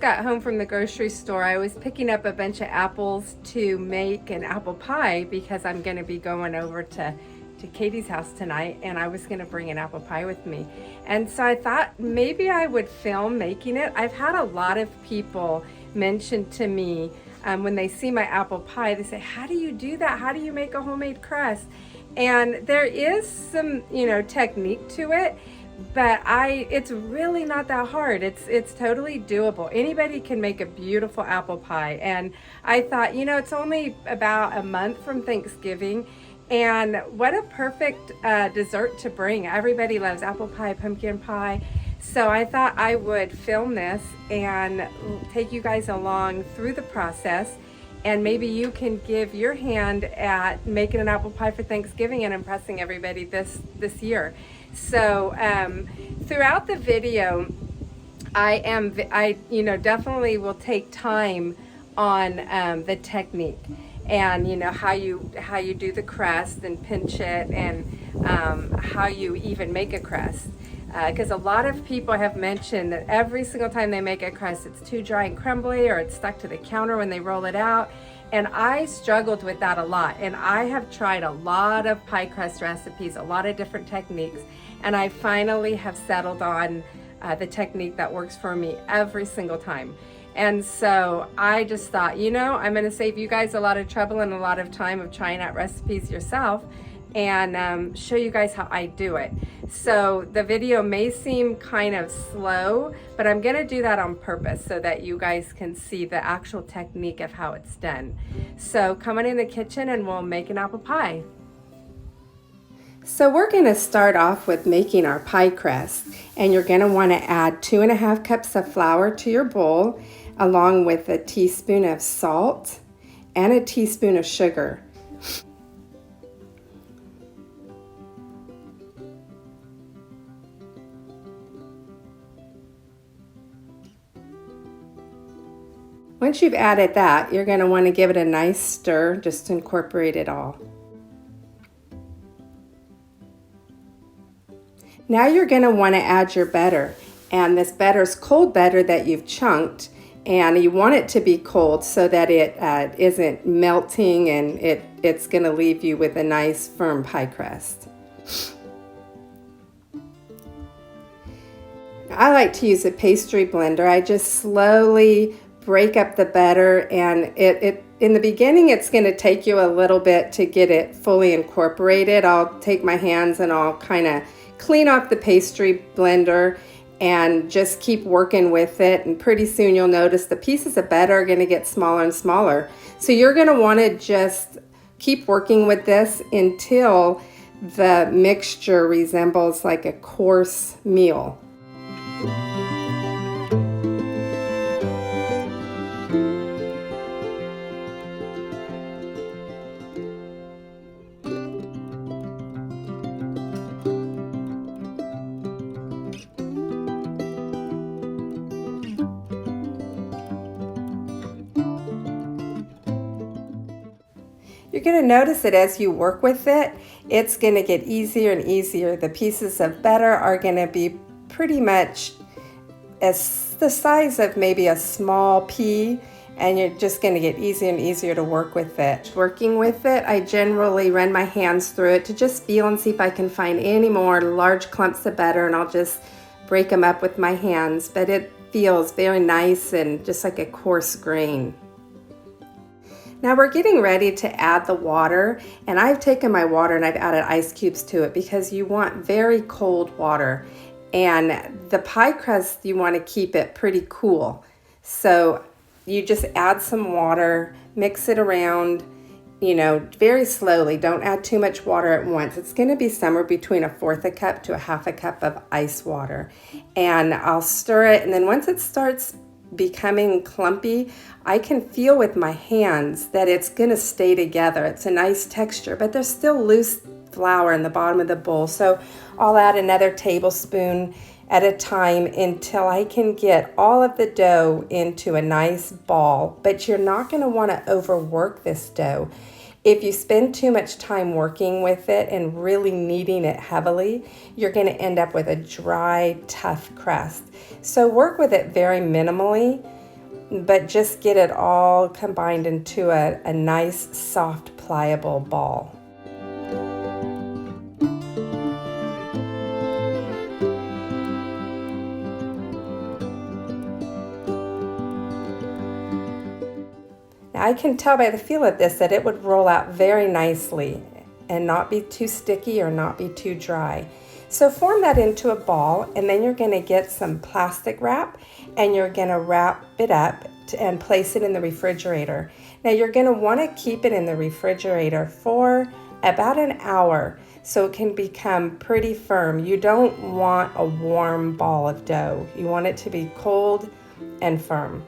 got home from the grocery store. I was picking up a bunch of apples to make an apple pie because I'm going to be going over to Katie's house tonight, and I was going to bring an apple pie with me. And so I thought maybe I would film making it. I've had a lot of people mention to me when they see my apple pie, they say, how do you do that? How do you make a homemade crust? And there is some, technique to it, but it's really not that hard. It's totally doable. Anybody can make a beautiful apple pie. And I thought, it's only about a month from Thanksgiving, and what a perfect dessert to bring. Everybody loves apple pie, pumpkin pie. So I thought I would film this and take you guys along through the process, and maybe you can give your hand at making an apple pie for Thanksgiving and impressing everybody this year. So throughout the video, I definitely will take time on the technique, and how you do the crust and pinch it, and how you even make a crust. Because a lot of people have mentioned that every single time they make a crust, it's too dry and crumbly, or it's stuck to the counter when they roll it out. And I struggled with that a lot. And I have tried a lot of pie crust recipes, a lot of different techniques, and I finally have settled on the technique that works for me every single time. And so I just thought, I'm going to save you guys a lot of trouble and a lot of time of trying out recipes yourself, and show you guys how I do it. So the video may seem kind of slow, but I'm gonna do that on purpose so that you guys can see the actual technique of how it's done. So come on in the kitchen and we'll make an apple pie. So we're gonna start off with making our pie crust, and you're gonna wanna add 2.5 cups of flour to your bowl, along with a teaspoon of salt and a teaspoon of sugar. Once you've added that, you're going to want to give it a nice stir just to incorporate it all. Now you're going to want to add your butter, and this butter is cold butter that you've chunked, and you want it to be cold so that it isn't melting, and it's going to leave you with a nice firm pie crust. I like to use a pastry blender. I just slowly break up the butter, and in the beginning it's going to take you a little bit to get it fully incorporated. I'll take my hands and I'll kind of clean off the pastry blender and just keep working with it, and pretty soon you'll notice the pieces of butter are going to get smaller and smaller. So you're going to want to just keep working with this until the mixture resembles like a coarse meal. You're going to notice that as you work with it, it's going to get easier and easier. The pieces of butter are going to be pretty much as the size of maybe a small pea, and you're just going to get easier and easier to work with it. Working with it, I generally run my hands through it to just feel and see if I can find any more large clumps of butter, and I'll just break them up with my hands. But it feels very nice and just like a coarse grain. Now we're getting ready to add the water, and I've taken my water and I've added ice cubes to it because you want very cold water, and the pie crust, you want to keep it pretty cool. So you just add some water, mix it around, very slowly. Don't add too much water at once. It's going to be somewhere between 1/4 cup to 1/2 cup of ice water. And I'll stir it, and then once it starts becoming clumpy, I can feel with my hands that it's going to stay together. It's a nice texture, but there's still loose flour in the bottom of the bowl. So I'll add another tablespoon at a time until I can get all of the dough into a nice ball. But you're not going to want to overwork this dough. If you spend too much time working with it and really kneading it heavily, you're going to end up with a dry, tough crust. So work with it very minimally, but just get it all combined into a nice, soft, pliable ball. Now I can tell by the feel of this that it would roll out very nicely and not be too sticky or not be too dry. So form that into a ball, and then you're going to get some plastic wrap and you're going to wrap it up and place it in the refrigerator. Now you're going to want to keep it in the refrigerator for about an hour so it can become pretty firm. You don't want a warm ball of dough. You want it to be cold and firm.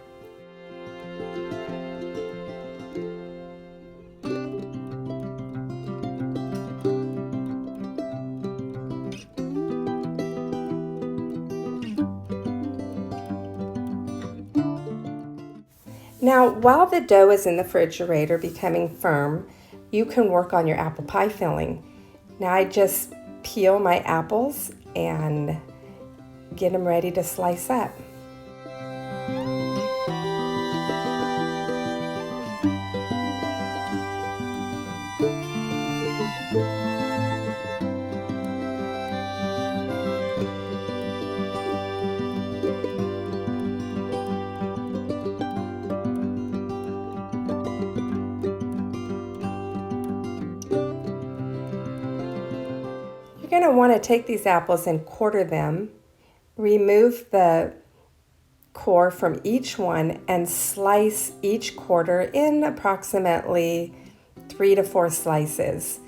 Now, while the dough is in the refrigerator becoming firm, you can work on your apple pie filling. Now I just peel my apples and get them ready to slice up. You're going to want to take these apples and quarter them, remove the core from each one, and slice each quarter in approximately 3 to 4 slices.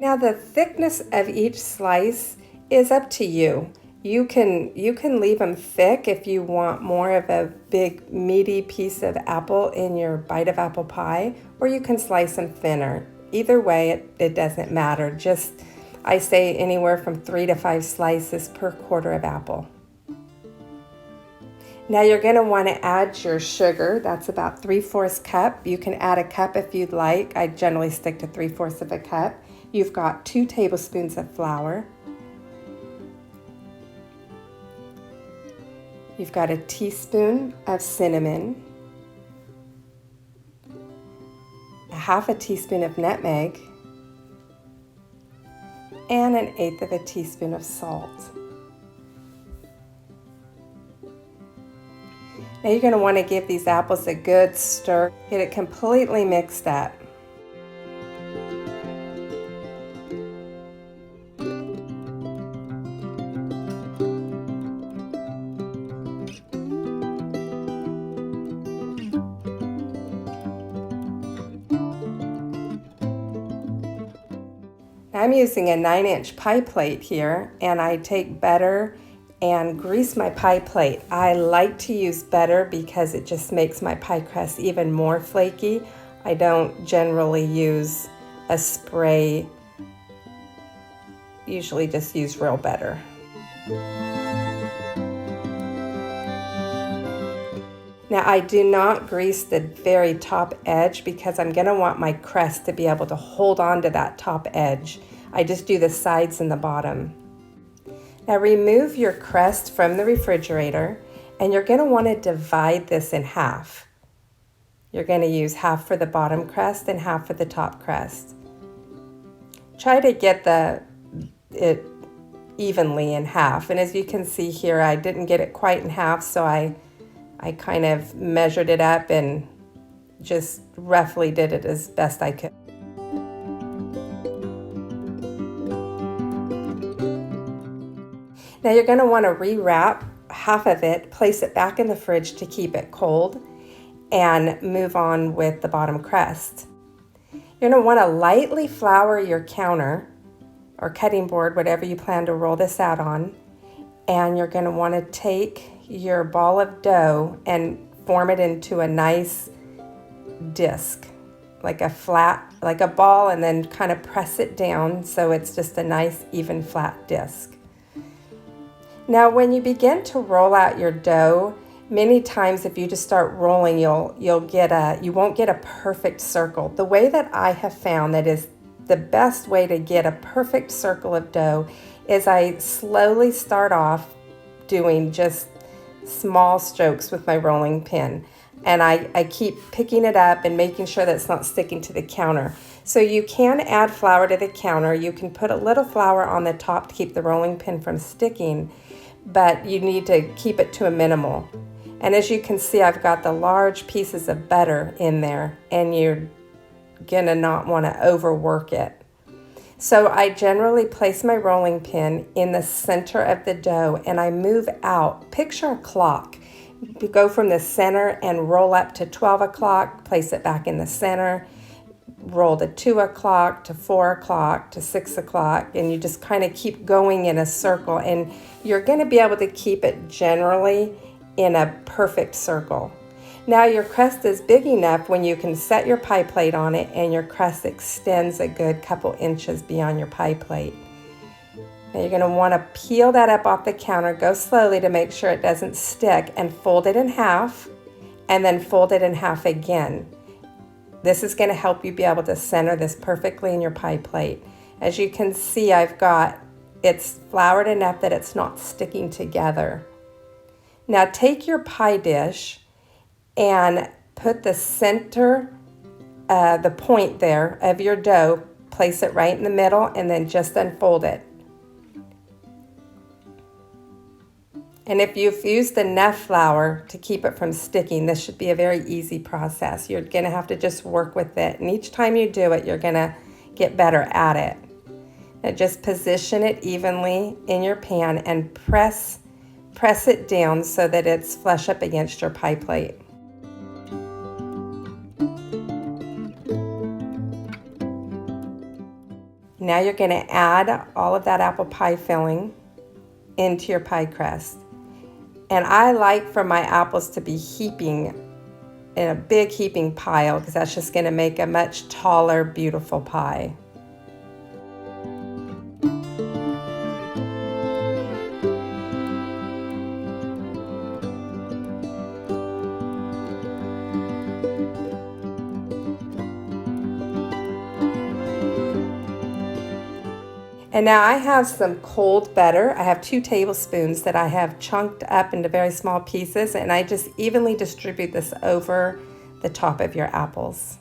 Now the thickness of each slice is up to you. You can leave them thick if you want more of a big meaty piece of apple in your bite of apple pie, or you can slice them thinner. Either way, it doesn't matter. Just, I say anywhere from 3 to 5 slices per quarter of apple. Now you're going to want to add your sugar. That's about 3/4 cup. You can add a cup if you'd like. I generally stick to 3/4 of a cup. You've got 2 tablespoons of flour. You've got a teaspoon of cinnamon, a 1/2 teaspoon of nutmeg, and 1/8 of a teaspoon of salt. Now you're going to want to give these apples a good stir. Get it completely mixed up. I'm using a 9-inch pie plate here, and I take butter and grease my pie plate. I like to use butter because it just makes my pie crust even more flaky. I don't generally use a spray, usually just use real butter. Now I do not grease the very top edge because I'm going to want my crust to be able to hold on to that top edge. I just do the sides and the bottom. Now remove your crust from the refrigerator, and you're going to want to divide this in half. You're going to use half for the bottom crust and half for the top crust. Try to get it evenly in half, and as you can see here, I didn't get it quite in half, so I kind of measured it up and just roughly did it as best I could. Now you're going to want to rewrap half of it, place it back in the fridge to keep it cold, and move on with the bottom crust. You're going to want to lightly flour your counter or cutting board, whatever you plan to roll this out on, and you're going to want to take your ball of dough and form it into a nice disc. like a ball, and then kind of press it down so it's just a nice even flat disc. Now when you begin to roll out your dough, many times if you just start rolling, you won't get a perfect circle. The way that I have found that is the best way to get a perfect circle of dough is I slowly start off doing just small strokes with my rolling pin. And I keep picking it up and making sure that it's not sticking to the counter. So you can add flour to the counter. You can put a little flour on the top to keep the rolling pin from sticking, but you need to keep it to a minimal. And as you can see, I've got the large pieces of butter in there, and you're gonna not want to overwork it. So I generally place my rolling pin in the center of the dough, and I move out. Picture a clock. You go from the center and roll up to 12 o'clock, place it back in the center, roll to 2 o'clock, to 4 o'clock, to 6 o'clock, and you just kind of keep going in a circle, and you're going to be able to keep it generally in a perfect circle. Now your crust is big enough when you can set your pie plate on it and your crust extends a good couple inches beyond your pie plate. Now you're going to want to peel that up off the counter, go slowly to make sure it doesn't stick, and fold it in half, and then fold it in half again. This is going to help you be able to center this perfectly in your pie plate. As you can see, it's floured enough that it's not sticking together. Now take your pie dish and put the center, the point there of your dough, place it right in the middle, and then just unfold it. And if you've used enough flour to keep it from sticking, this should be a very easy process. You're going to have to just work with it. And each time you do it, you're going to get better at it. Now just position it evenly in your pan and press it down so that it's flush up against your pie plate. Now you're going to add all of that apple pie filling into your pie crust. And I like for my apples to be heaping in a big heaping pile, because that's just going to make a much taller, beautiful pie. And now I have some cold butter. I have 2 tablespoons that I have chunked up into very small pieces, and I just evenly distribute this over the top of your apples.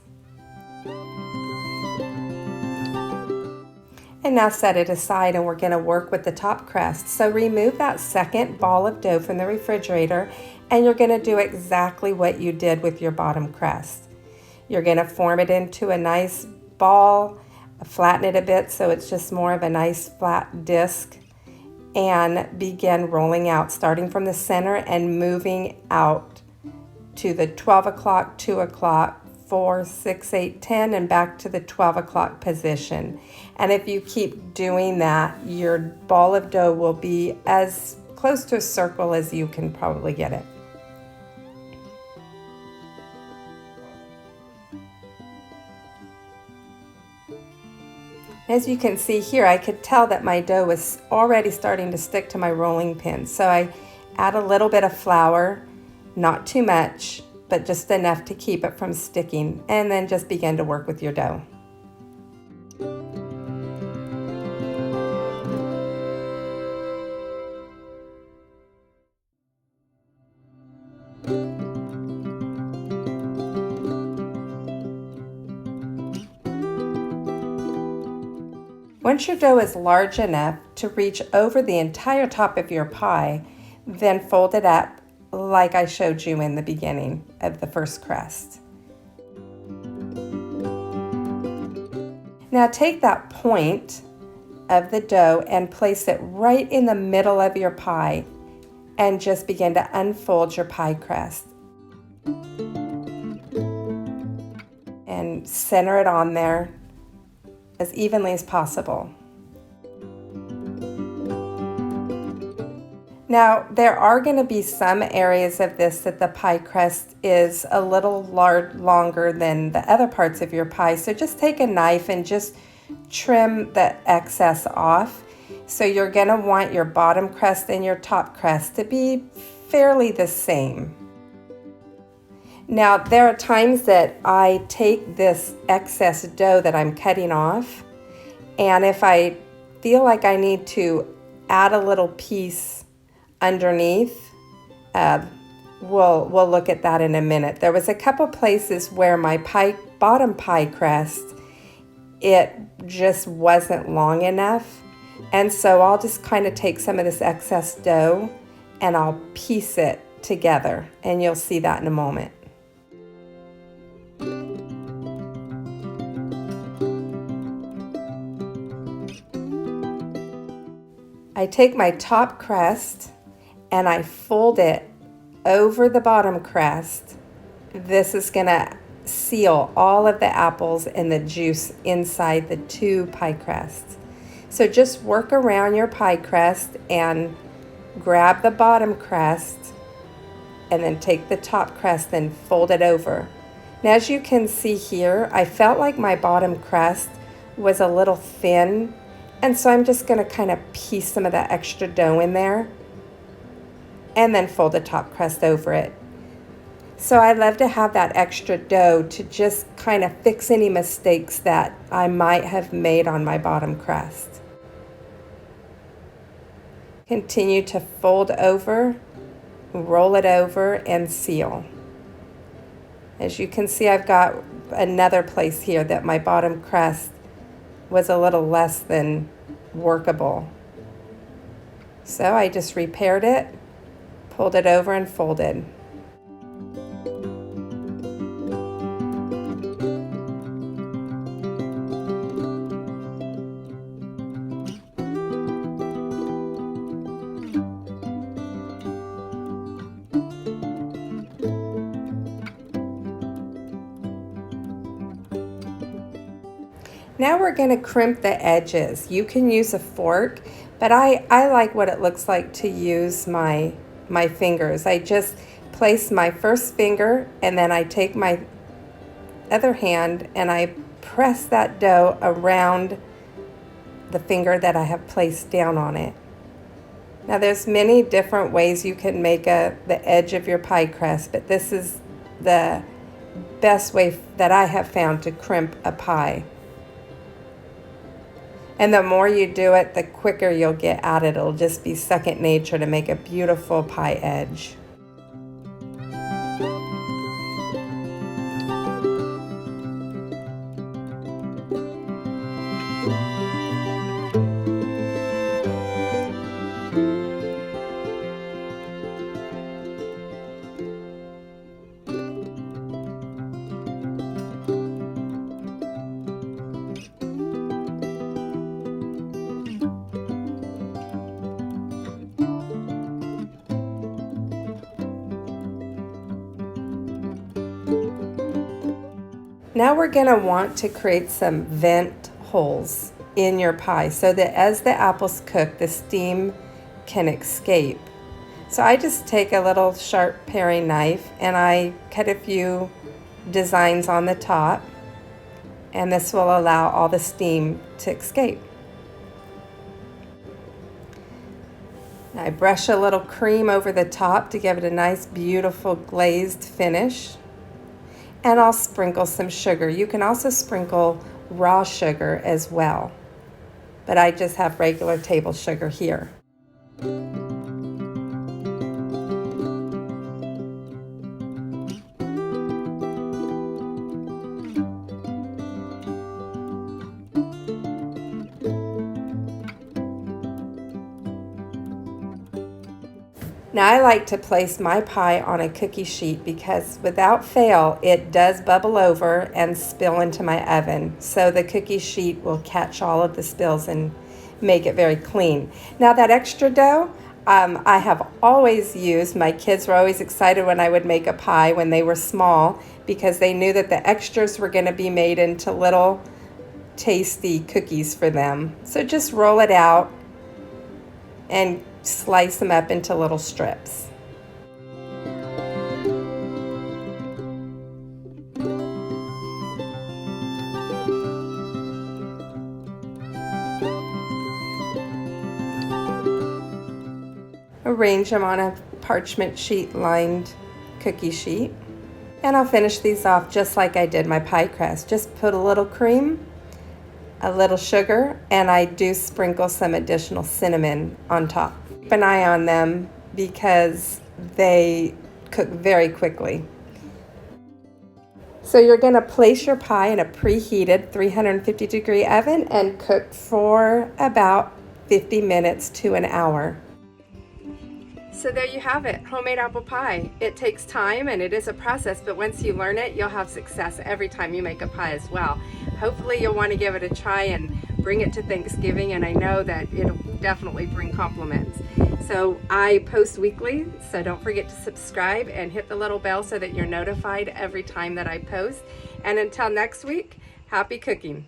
And now set it aside, and we're going to work with the top crust. So remove that second ball of dough from the refrigerator, and you're going to do exactly what you did with your bottom crust. You're going to form it into a nice ball, flatten it a bit so it's just more of a nice flat disc, and begin rolling out, starting from the center and moving out to the 12 o'clock, 2 o'clock, 4, 6, 8, 10, and back to the 12 o'clock position. And if you keep doing that, your ball of dough will be as close to a circle as you can probably get it. As you can see here, I could tell that my dough was already starting to stick to my rolling pin. So I add a little bit of flour, not too much, but just enough to keep it from sticking, and then just begin to work with your dough. Once your dough is large enough to reach over the entire top of your pie, then fold it up like I showed you in the beginning of the first crust. Now take that point of the dough and place it right in the middle of your pie and just begin to unfold your pie crust. And center it on there as evenly as possible. Now, there are going to be some areas of this that the pie crust is a little longer than the other parts of your pie. So just take a knife and just trim the excess off. So you're going to want your bottom crust and your top crust to be fairly the same. Now, there are times that I take this excess dough that I'm cutting off, and if I feel like I need to add a little piece underneath, we'll look at that in a minute. There was a couple places where my bottom pie crust, it just wasn't long enough, and so I'll just kind of take some of this excess dough and I'll piece it together, and you'll see that in a moment. I take my top crust and I fold it over the bottom crust. This is going to seal all of the apples and the juice inside the two pie crusts. So just work around your pie crust and grab the bottom crust and then take the top crust and fold it over. Now, as you can see here, I felt like my bottom crust was a little thin, and so I'm just going to kind of piece some of that extra dough in there and then fold the top crust over it. So I love to have that extra dough to just kind of fix any mistakes that I might have made on my bottom crust. Continue to fold over, roll it over, and seal. As you can see, I've got another place here that my bottom crust was a little less than workable. So I just repaired it, pulled it over, and folded. Now we're going to crimp the edges. You can use a fork, but I like what it looks like to use my fingers. I just place my first finger and then I take my other hand and I press that dough around the finger that I have placed down on it. Now there's many different ways you can make the edge of your pie crust, but this is the best way that I have found to crimp a pie. And the more you do it, the quicker you'll get at it. It'll just be second nature to make a beautiful pie edge. Now we're going to want to create some vent holes in your pie so that as the apples cook, the steam can escape. So I just take a little sharp paring knife and I cut a few designs on the top, and this will allow all the steam to escape. I brush a little cream over the top to give it a nice, beautiful glazed finish. And I'll sprinkle some sugar. You can also sprinkle raw sugar as well, but I just have regular table sugar here. Now I like to place my pie on a cookie sheet because without fail it does bubble over and spill into my oven. So the cookie sheet will catch all of the spills and make it very clean. Now that extra dough, I have always used, my kids were always excited when I would make a pie when they were small because they knew that the extras were going to be made into little tasty cookies for them. So just roll it out and slice them up into little strips. Arrange them on a parchment sheet lined cookie sheet. And I'll finish these off just like I did my pie crust. Just put a little cream, a little sugar, and I do sprinkle some additional cinnamon on top. Keep an eye on them because they cook very quickly. So you're going to place your pie in a preheated 350-degree oven and cook for about 50 minutes to an hour. So there you have it, homemade apple pie. It takes time and it is a process, but once you learn it, you'll have success every time you make a pie as well. Hopefully you'll want to give it a try and bring it to Thanksgiving, and I know that it'll definitely bring compliments. So I post weekly, so don't forget to subscribe and hit the little bell so that you're notified every time that I post. And until next week, happy cooking.